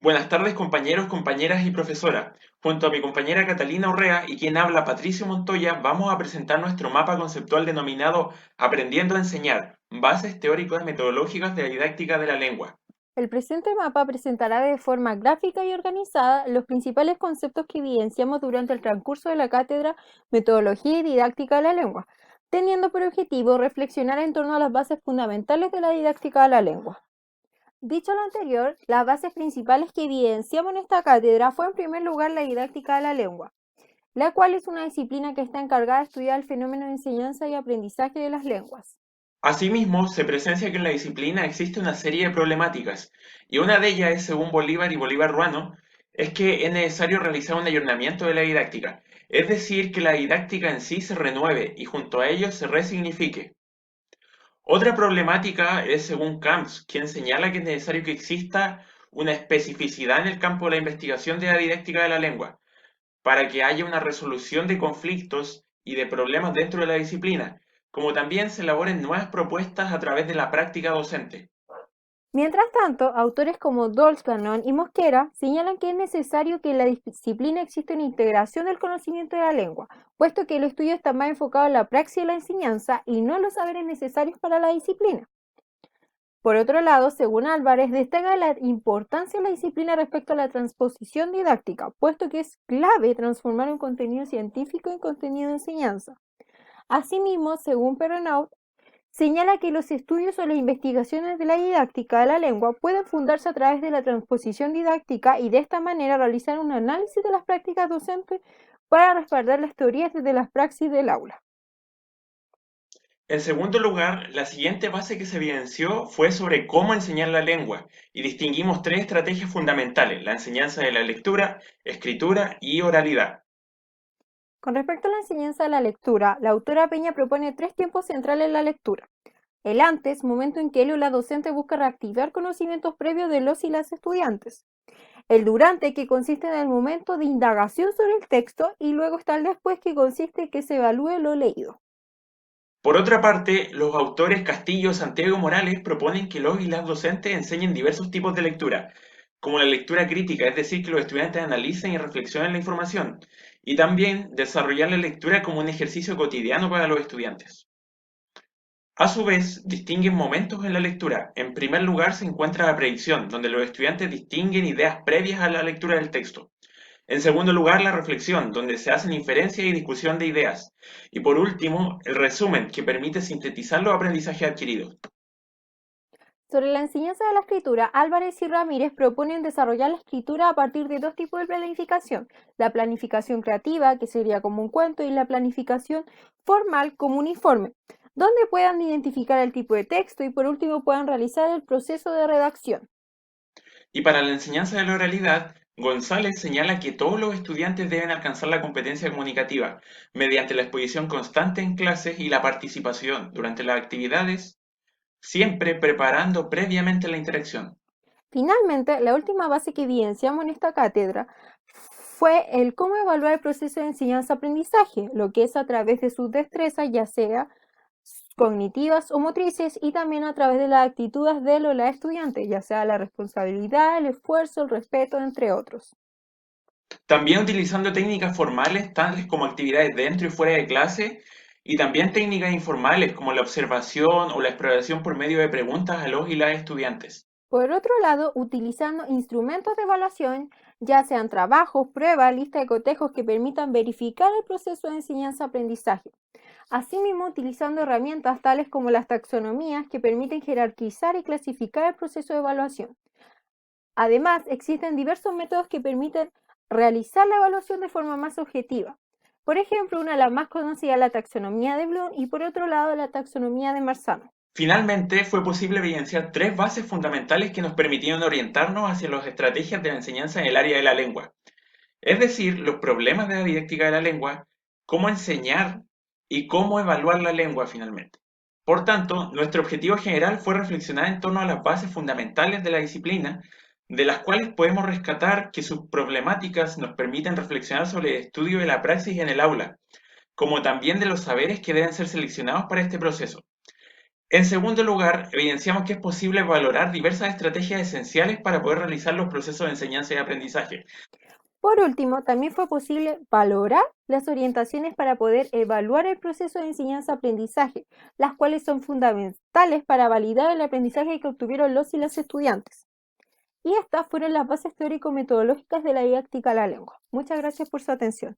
Buenas tardes compañeros, compañeras y profesora. Junto a mi compañera Catalina Urrea y quien habla Patricio Montoya, vamos a presentar nuestro mapa conceptual denominado Aprendiendo a enseñar, bases teóricas metodológicas de la didáctica de la lengua. El presente mapa presentará de forma gráfica y organizada los principales conceptos que evidenciamos durante el transcurso de la cátedra Metodología y Didáctica de la Lengua, teniendo por objetivo reflexionar en torno a las bases fundamentales de la didáctica de la lengua. Dicho lo anterior, las bases principales que evidenciamos en esta cátedra fue en primer lugar la didáctica de la lengua, la cual es una disciplina que está encargada de estudiar el fenómeno de enseñanza y aprendizaje de las lenguas. Asimismo, se presencia que en la disciplina existe una serie de problemáticas, y una de ellas es, según Bolívar y Bolívar Ruano, es que es necesario realizar un ayornamiento de la didáctica, es decir, que la didáctica en sí se renueve y junto a ello se resignifique. Otra problemática es según Camps, quien señala que es necesario que exista una especificidad en el campo de la investigación de la didáctica de la lengua, para que haya una resolución de conflictos y de problemas dentro de la disciplina, como también se elaboren nuevas propuestas a través de la práctica docente. Mientras tanto, autores como Dolz-Cannon y Mosquera señalan que es necesario que en la disciplina exista una integración del conocimiento de la lengua, puesto que el estudio está más enfocado en la praxis de la enseñanza y no en los saberes necesarios para la disciplina. Por otro lado, según Álvarez, destaca la importancia de la disciplina respecto a la transposición didáctica, puesto que es clave transformar un contenido científico en contenido de enseñanza. Asimismo, según Perronaud, señala que los estudios o las investigaciones de la didáctica de la lengua pueden fundarse a través de la transposición didáctica y de esta manera realizar un análisis de las prácticas docentes para respaldar las teorías desde las praxis del aula. En segundo lugar, la siguiente base que se evidenció fue sobre cómo enseñar la lengua, y distinguimos tres estrategias fundamentales: la enseñanza de la lectura, escritura y oralidad. Con respecto a la enseñanza de la lectura, la autora Peña propone tres tiempos centrales en la lectura. El antes, momento en que él o la docente busca reactivar conocimientos previos de los y las estudiantes. El durante, que consiste en el momento de indagación sobre el texto, y luego está el después, que consiste en que se evalúe lo leído. Por otra parte, los autores Castillo, Santiago y Morales proponen que los y las docentes enseñen diversos tipos de lectura, como la lectura crítica, es decir, que los estudiantes analicen y reflexionen la información, y también desarrollar la lectura como un ejercicio cotidiano para los estudiantes. A su vez, distinguen momentos en la lectura. En primer lugar se encuentra la predicción, donde los estudiantes distinguen ideas previas a la lectura del texto. En segundo lugar, la reflexión, donde se hacen inferencias y discusión de ideas. Y por último, el resumen, que permite sintetizar los aprendizajes adquiridos. Sobre la enseñanza de la escritura, Álvarez y Ramírez proponen desarrollar la escritura a partir de dos tipos de planificación: la planificación creativa, que sería como un cuento, y la planificación formal, como un informe, donde puedan identificar el tipo de texto y por último puedan realizar el proceso de redacción. Y para la enseñanza de la oralidad, González señala que todos los estudiantes deben alcanzar la competencia comunicativa mediante la exposición constante en clases y la participación durante las actividades, siempre preparando previamente la interacción. Finalmente, la última base que evidenciamos en esta cátedra fue el cómo evaluar el proceso de enseñanza-aprendizaje, lo que es a través de sus destrezas, ya sea cognitivas o motrices, y también a través de las actitudes del o la estudiante, ya sea la responsabilidad, el esfuerzo, el respeto, entre otros. También utilizando técnicas formales tales como actividades dentro y fuera de clase, y también técnicas informales como la observación o la exploración por medio de preguntas a los y las estudiantes. Por otro lado, utilizando instrumentos de evaluación, ya sean trabajos, pruebas, lista de cotejos que permitan verificar el proceso de enseñanza-aprendizaje. Asimismo, utilizando herramientas tales como las taxonomías, que permiten jerarquizar y clasificar el proceso de evaluación. Además, existen diversos métodos que permiten realizar la evaluación de forma más objetiva. Por ejemplo, una de las más conocidas es la taxonomía de Bloom y por otro lado la taxonomía de Marzano. Finalmente, fue posible evidenciar tres bases fundamentales que nos permitieron orientarnos hacia las estrategias de la enseñanza en el área de la lengua, es decir, los problemas de la didáctica de la lengua, cómo enseñar y cómo evaluar la lengua finalmente. Por tanto, nuestro objetivo general fue reflexionar en torno a las bases fundamentales de la disciplina, de las cuales podemos rescatar que sus problemáticas nos permiten reflexionar sobre el estudio de la praxis en el aula, como también de los saberes que deben ser seleccionados para este proceso. En segundo lugar, evidenciamos que es posible valorar diversas estrategias esenciales para poder realizar los procesos de enseñanza y aprendizaje. Por último, también fue posible valorar las orientaciones para poder evaluar el proceso de enseñanza-aprendizaje, las cuales son fundamentales para validar el aprendizaje que obtuvieron los y las estudiantes. Y estas fueron las bases teórico-metodológicas de la didáctica de la lengua. Muchas gracias por su atención.